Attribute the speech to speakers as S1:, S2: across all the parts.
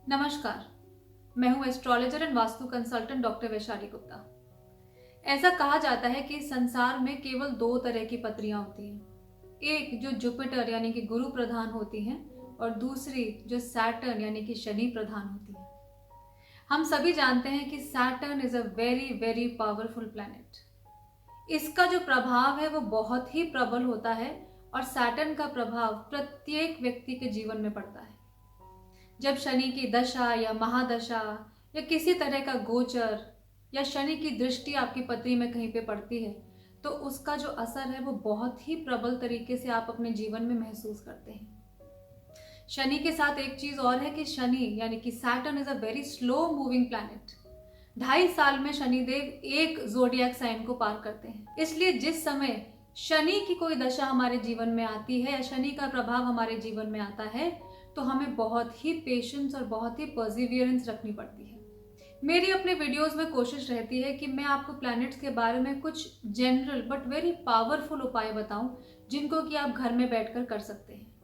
S1: नमस्कार, मैं हूं astrologer and vastu consultant doctor Vaishali Gupta. ऐसा कहा जाता है कि संसार में केवल दो तरह की पत्रियां होती हैं, एक जो जुपिटर यानी कि गुरु प्रधान होती हैं और दूसरी जो सैटर्न यानी कि शनि प्रधान होती है। हम सभी जानते हैं कि Saturn is a very very powerful planet. इसका जो प्रभाव है वो बहुत ही प्रबल होता है और सैटर्न का प्रभाव प्रत्येक व्यक्ति के जीवन में पड़ता है। जब शनि की दशा या महादशा या किसी तरह का गोचर या शनि की दृष्टि आपकी पत्री में कहीं पे पड़ती है तो उसका जो असर है वो बहुत ही प्रबल तरीके से आप अपने जीवन में महसूस करते हैं। शनि के साथ एक चीज और है कि शनि यानी कि Saturn is a very slow moving planet. 2.5 साल में शनिदेव एक जोडियक साइन को पार करते हैं। इसलिए जिस समय शनि की कोई दशा हमारे जीवन में आती है या शनि का प्रभाव हमारे जीवन में आता है तो हमें बहुत ही पेशेंस और बहुत ही पर्सिवियरेंस रखनी पड़ती है। मेरी अपने वीडियोस में कोशिश रहती है कि मैं आपको प्लैनेट्स के बारे में कुछ जनरल बट वेरी पावरफुल उपाय बताऊं जिनको कि आप घर में बैठकर कर सकते हैं।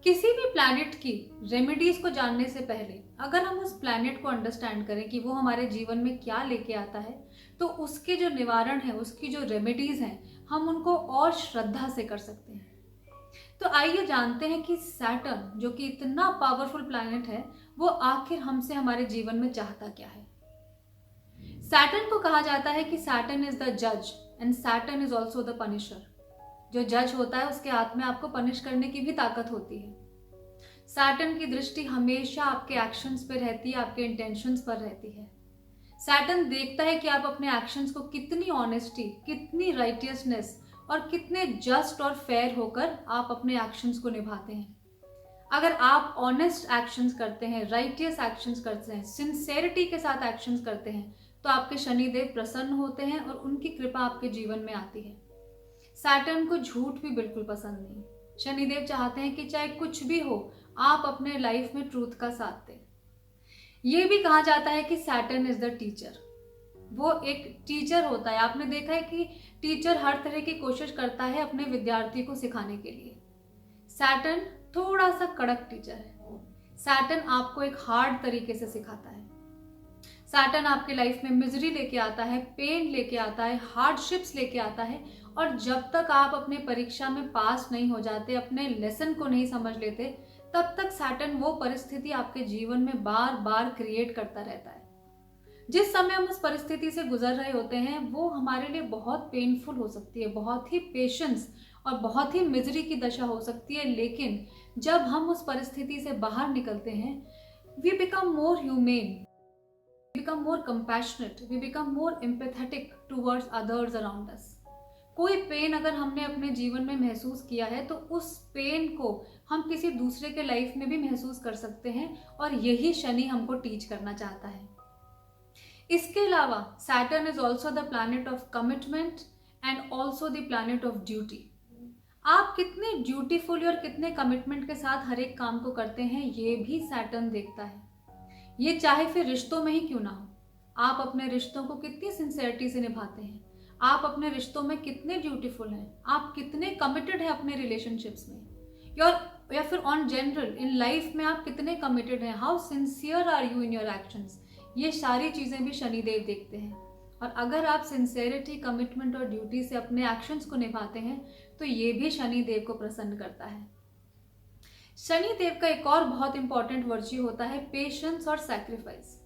S1: किसी भी प्लैनेट की रेमेडीज को जानने से पहले अगर हम उस प्लैनेट को अंडरस्टैंड करें कि वो हमारे जीवन में क्या लेके आता है तो उसके जो निवारण है, उसकी जो रेमेडीज हैं, हम उनको और श्रद्धा से कर सकते हैं। तो आइए जानते हैं कि सैटर्न जो कि इतना पावरफुल प्लैनेट है वो आखिर हमसे हमारे जीवन में चाहता क्या है। सैटर्न को कहा जाता है कि सैटर्न इज द जज and Saturn is also the Punisher. जो जज होता है उसके हाथ में आपको पनिश करने की भी ताकत होती है। सैटर्न की दृष्टि हमेशा आपके एक्शंस पे रहती है, आपके इंटेंशंस पर रहती है। सैटर्न देखता है कि आप अपने एक्शंस को कितनी ऑनेस्टी, कितनी राइटियसनेस और कितने जस्ट और फेयर होकर आप अपने एक्शंस को निभाते हैं। अगर आप ऑनेस्ट एक्शंस करते हैं, राइटियस एक्शंस करते हैं, सिंसेरिटी के साथ एक्शंस करते हैं तो आपके शनिदेव प्रसन्न होते हैं और उनकी कृपा आपके जीवन में आती है। सैटर्न को झूठ भी बिल्कुल पसंद नहीं। शनिदेव चाहते हैं कि चाहे कुछ भी हो आप अपने लाइफ में ट्रूथ का साथ दें। यह भी कहा जाता है कि सैटर्न इज द टीचर। वो एक टीचर होता है। आपने देखा है कि टीचर हर तरह की कोशिश करता है अपने विद्यार्थी को सिखाने के लिए। सैटर्न थोड़ा सा कड़क टीचर है। सैटर्न आपको एक हार्ड तरीके से सिखाता है। सैटर्न आपके लाइफ में मिजरी लेके आता है, पेन लेके आता है, हार्डशिप्स लेके आता है और जब तक आप अपने परीक्षा में पास नहीं हो जाते, अपने लेसन को नहीं समझ लेते, तब तक सैटर्न वो परिस्थिति आपके जीवन में बार बार क्रिएट करता रहता है। जिस समय हम उस परिस्थिति से गुजर रहे होते हैं वो हमारे लिए बहुत पेनफुल हो सकती है, बहुत ही पेशेंस और बहुत ही मिजरी की दशा हो सकती है। लेकिन जब हम उस परिस्थिति से बाहर निकलते हैं we become more humane, become more compassionate, we become more empathetic towards others around us. कोई पेन अगर हमने अपने जीवन में महसूस किया है तो उस पेन को हम किसी दूसरे के लाइफ में भी महसूस कर सकते हैं और यही शनि हमको टीच करना चाहता है। इसके अलावा Saturn is also the planet of commitment and also the planet of duty. आप कितने ड्यूटीफुल और कितने कमिटमेंट के साथ हर एक काम को करते हैं ये भी सैटर्न देखता है। ये चाहे फिर रिश्तों में ही क्यों ना हो, आप अपने रिश्तों को कितनी सिंसेरिटी से निभाते हैं, आप अपने रिश्तों में कितने ड्यूटीफुल हैं, आप कितने कमिटेड हैं अपने रिलेशनशिप्स में या फिर ऑन जनरल इन लाइफ में आप कितने कमिटेड हैं, how sincere are you in your actions. ये सारी चीज़ें भी शनिदेव देखते हैं और अगर आप सिंसेरिटी, कमिटमेंट और ड्यूटी से अपने एक्शंस को निभाते हैं तो ये भी शनिदेव को प्रसन्न करता है। शनिदेव का एक और बहुत इंपॉर्टेंट वर्च्यू होता है पेशेंस और सैक्रिफाइस।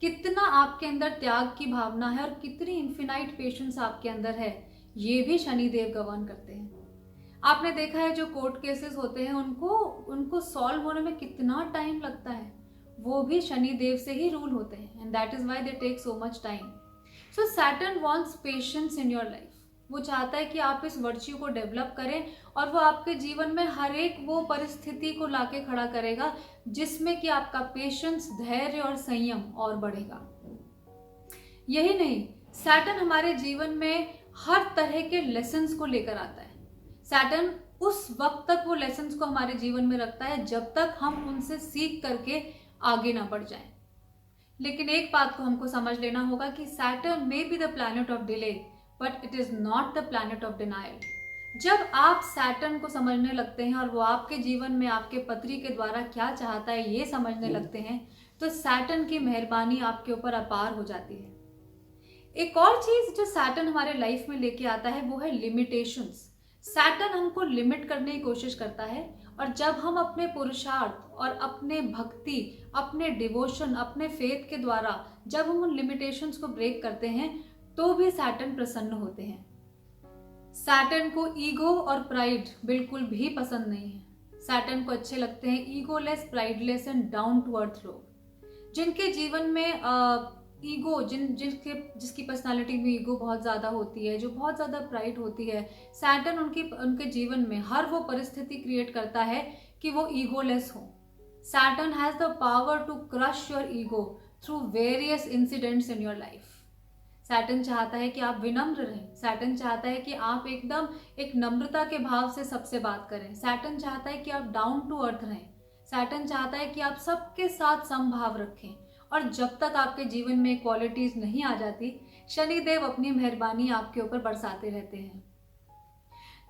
S1: कितना आपके अंदर त्याग की भावना है और कितनी इन्फिनाइट पेशेंस आपके अंदर है ये भी शनिदेव गवर्न करते हैं। आपने देखा है जो कोर्ट केसेस होते हैं उनको सॉल्व होने में कितना टाइम लगता है, वो भी शनिदेव से ही रूल होते हैं and that is why they take so much time. So Saturn wants patience in your life. वो चाहता है कि आप इस वर्च्यू को डेवलप करें और वो आपके जीवन में हर एक वो परिस्थिति को लाके खड़ा करेगा जिसमें कि आपका पेशेंस, धैर्य और संयम और बढ़ेगा। यही नहीं, सैटर्न हमारे जीवन में हर तरह के लेसन्स को लेकर आता है। सैटर्न उस वक्त तक वो लेसन्स को हमारे जीवन में रखता है जब तक हम उनसे सीख करके आगे ना बढ़ जाएं। लेकिन एक बात को हमको समझ लेना होगा कि Saturn may be the planet of delay but it is not the planet of denial. जब आप सैटर्न को समझने लगते हैं और वो आपके जीवन में आपके पत्री के द्वारा क्या चाहता है ये समझने लगते हैं तो सैटर्न की मेहरबानी आपके ऊपर अपार हो जाती है। एक और चीज जो सैटर्न हमारे लाइफ में लेके आता है वो है लिमिटेशंस। सैटर्न हमको लिमिट करने की कोशिश करता है, और जब हम अपने पुरुषार्थ और अपने भक्ति, अपने डिवोशन, अपने फेथ के द्वारा जब हम उन लिमिटेशंस को ब्रेक करते हैं तो भी सैटर्न प्रसन्न होते हैं। सैटर्न को ईगो और प्राइड बिल्कुल भी पसंद नहीं है। सैटर्न को अच्छे लगते हैं egoless, prideless and down to earth लोग, जिनके जीवन में ईगो, जिसकी पर्सनालिटी में ईगो बहुत ज्यादा होती है, जो बहुत ज्यादा प्राइड होती है। सैटर्न उनके जीवन में हर वो परिस्थिति क्रिएट करता है कि वो ईगोलेस हो। Saturn has the power to crush your ego through various incidents in your life. Saturn चाहता है कि आप विनम्र रहें। सैटर्न चाहता है कि आप एकदम एक नम्रता के भाव से सबसे बात करें। सैटर्न चाहता है कि आप डाउन टू अर्थ रहें। सैटर्न चाहता है कि आप सबके साथ समभाव रखें। और जब तक आपके जीवन में क्वालिटीज नहीं आ जाती, शनिदेव अपनी मेहरबानी आपके ऊपर बरसाते रहते हैं।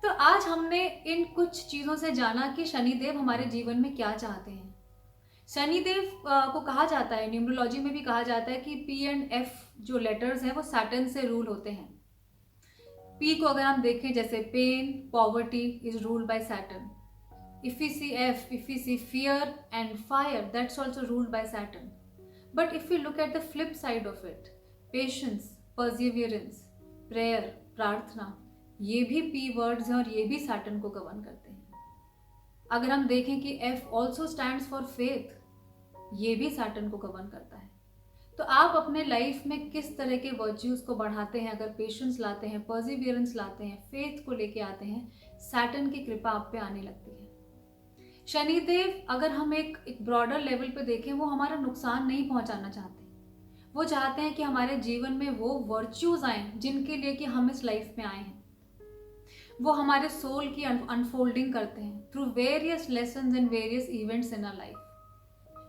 S1: तो आज हमने इन कुछ चीजों से जाना कि शनिदेव हमारे जीवन में क्या चाहते हैं। शनिदेव को कहा जाता है, न्यूमरोलॉजी में भी कहा जाता है कि पी एंड एफ जो लेटर्स हैं वो सैटर्न से रूल होते हैं। पी को अगर हम देखें जैसे pain, poverty is ruled by Saturn. If we see F, if we see fear and fire, that's also ruled by Saturn. But if you look at the flip side of it, patience, perseverance, prayer, प्रार्थना, ये भी P words हैं और ये भी Saturn को govern करते हैं। अगर हम देखें कि F also stands for faith, ये भी सैटर्न को गवर्न करता है। तो आप अपने लाइफ में किस तरह के वर्च्यूज को बढ़ाते हैं, अगर पेशेंस लाते हैं, परसिवियरेंस लाते हैं, फेथ को लेके आते हैं, सैटर्न की कृपा आप पे आने लगती है। शनिदेव अगर हम एक ब्रॉडर लेवल पे देखें, वो हमारा नुकसान नहीं पहुंचाना चाहते। वो चाहते हैं कि हमारे जीवन में वो वर्च्यूज आए जिनके लिए कि हम इस लाइफ में आए हैं। वो हमारे सोल की अनफोल्डिंग करते हैं through various lessons and various events in our life.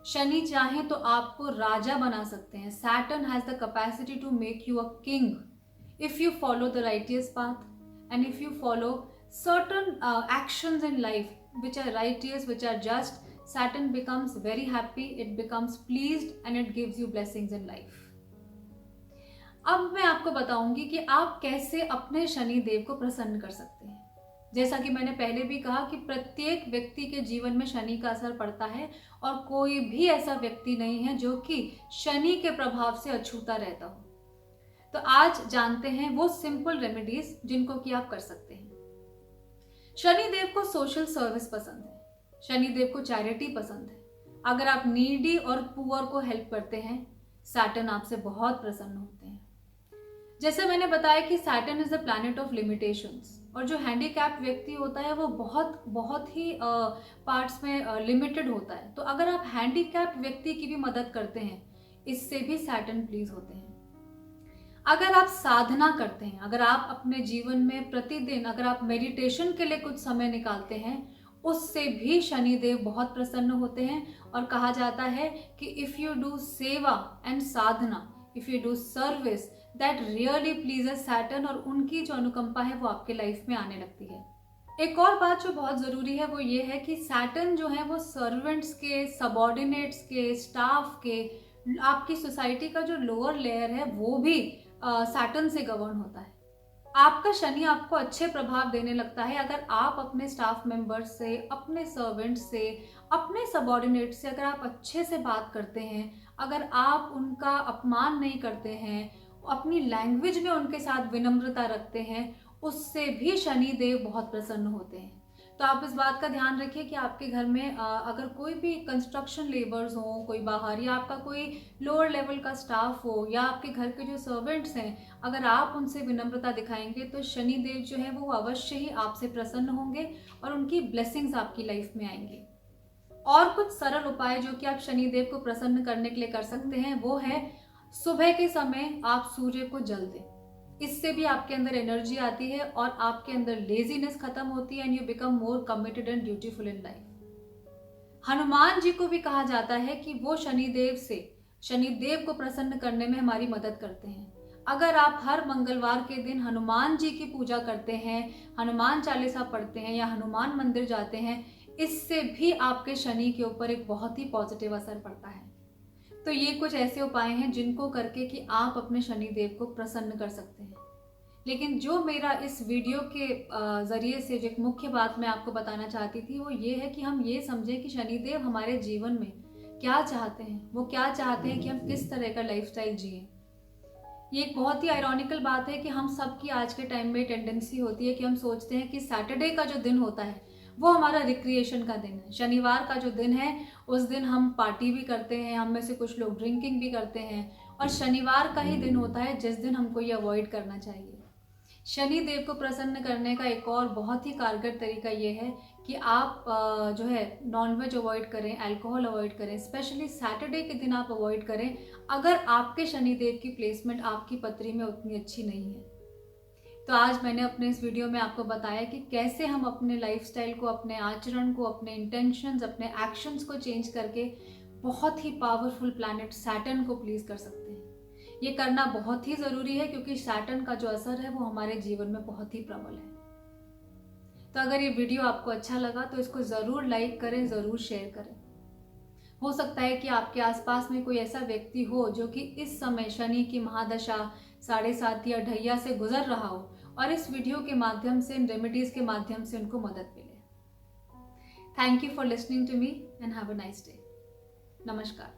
S1: Shani चाहे तो आपको राजा बना सकते हैं। Saturn has the capacity to make you a king if you follow the righteous path and if you follow certain actions in life which are righteous, which are just. Saturn becomes very happy, it becomes pleased and it gives you blessings in life. अब मैं आपको बताऊंगी कि आप कैसे अपने शनि देव को प्रसन्न कर सकते हैं। जैसा कि मैंने पहले भी कहा कि प्रत्येक व्यक्ति के जीवन में शनि का असर पड़ता है और कोई भी ऐसा व्यक्ति नहीं है जो कि शनि के प्रभाव से अछूता रहता हो। तो आज जानते हैं वो सिंपल रेमेडीज जिनको कि आप कर सकते हैं। शनिदेव को सोशल सर्विस पसंद है, शनिदेव को चैरिटी पसंद है। अगर आप नीडी और पुअर को हेल्प करते हैं, सैटर्न आपसे बहुत प्रसन्न होते हैं। जैसे मैंने बताया कि Saturn is the planet of limitations, और जो हैंडीकैप व्यक्ति होता है वो बहुत ही पार्ट्स में लिमिटेड होता है। तो अगर आप हैंडीकैप व्यक्ति की भी मदद करते हैं, इससे भी सैटर्न प्लीज होते हैं। अगर आप साधना करते हैं, अगर आप अपने जीवन में प्रतिदिन अगर आप मेडिटेशन के लिए कुछ समय निकालते हैं, उससे भी शनिदेव बहुत प्रसन्न होते हैं। और कहा जाता है कि इफ यू डू सेवा and Sadhana, if you do service, that really pleases Saturn, और उनकी जो अनुकंपा है वो आपके लाइफ में आने लगती है। एक और बात जो बहुत जरूरी है वो ये है कि सैटर्न जो है वो सर्वेंट्स के, सबॉर्डिनेट्स के, स्टाफ के, आपकी सोसाइटी का जो लोअर लेयर है वो भी सैटर्न से गवर्न होता है। आपका शनि आपको अच्छे प्रभाव देने लगता है अगर आप अपने स्टाफ मेंबर्स से, अपने सर्वेंट्स से, अपने सबॉर्डिनेट से अगर आप अच्छे से बात करते हैं, अगर आप उनका अपमान नहीं करते हैं, अपनी लैंग्वेज में उनके साथ विनम्रता रखते हैं, उससे भी शनि देव बहुत प्रसन्न होते हैं। तो आप इस बात का ध्यान रखिए कि आपके घर में अगर कोई भी कंस्ट्रक्शन लेबर्स हो, कोई बाहर, या आपका कोई लोअर लेवल का स्टाफ हो, या आपके घर के जो सर्वेंट्स हैं, अगर आप उनसे विनम्रता दिखाएंगे तो शनि देव जो है वो अवश्य ही आपसे प्रसन्न होंगे और उनकी ब्लेसिंग्स आपकी लाइफ में आएंगी। और कुछ सरल उपाय जो कि आप शनि देव को प्रसन्न करने के लिए कर सकते हैं वो है सुबह के समय आप सूर्य को जल दें। इससे भी आपके अंदर एनर्जी आती है और आपके अंदर लेजीनेस खत्म होती है and you become more committed and dutiful in life. Hanuman ji को भी कहा जाता है कि वो शनिदेव को प्रसन्न करने में हमारी मदद करते हैं। अगर आप हर मंगलवार के दिन हनुमान जी की पूजा करते हैं, हनुमान चालीसा पढ़ते हैं या हनुमान मंदिर जाते हैं, इससे भी आपके शनि के ऊपर एक बहुत ही पॉजिटिव असर पड़ता है। तो ये कुछ ऐसे उपाय हैं जिनको करके कि आप अपने शनिदेव को प्रसन्न कर सकते हैं। लेकिन जो मेरा इस वीडियो के ज़रिए से जो एक मुख्य बात मैं आपको बताना चाहती थी वो ये है कि हम ये समझें कि शनिदेव हमारे जीवन में क्या चाहते हैं। वो क्या चाहते हैं कि हम किस तरह का लाइफस्टाइल जिएं। ये एक बहुत ही आयरॉनिकल बात है कि हम सब की आज के टाइम में टेंडेंसी होती है कि हम सोचते हैं कि सैटरडे का जो दिन होता है वो हमारा रिक्रिएशन का दिन है। शनिवार का जो दिन है उस दिन हम पार्टी भी करते हैं, हम में से कुछ लोग ड्रिंकिंग भी करते हैं, और शनिवार का ही दिन होता है जिस दिन हमको ये अवॉइड करना चाहिए। शनि देव को प्रसन्न करने का एक और बहुत ही कारगर तरीका ये है कि आप जो है नॉनवेज अवॉइड करें, अल्कोहल अवॉइड करें, स्पेशली सैटरडे के दिन आप अवॉइड करें अगर आपके शनि देव की प्लेसमेंट आपकी पत्री में उतनी अच्छी नहीं है। तो आज मैंने अपने इस वीडियो में आपको बताया कि कैसे हम अपने लाइफस्टाइल को, अपने आचरण को, अपने इंटेंशंस, अपने एक्शंस को चेंज करके बहुत ही पावरफुल प्लैनेट सैटर्न को प्लीज कर सकते हैं। ये करना बहुत ही ज़रूरी है क्योंकि सैटर्न का जो असर है वो हमारे जीवन में बहुत ही प्रबल है। तो अगर ये वीडियो आपको अच्छा लगा तो इसको ज़रूर लाइक करें, ज़रूर शेयर करें। हो सकता है कि आपके आसपास में कोई ऐसा व्यक्ति हो जो कि इस समय शनि की महादशा 7.5 या ढैया से गुजर रहा हो और इस वीडियो के माध्यम से, इन रेमेडीज़ के माध्यम से उनको मदद मिले। Thank you for listening to me and have a nice day. नमस्कार।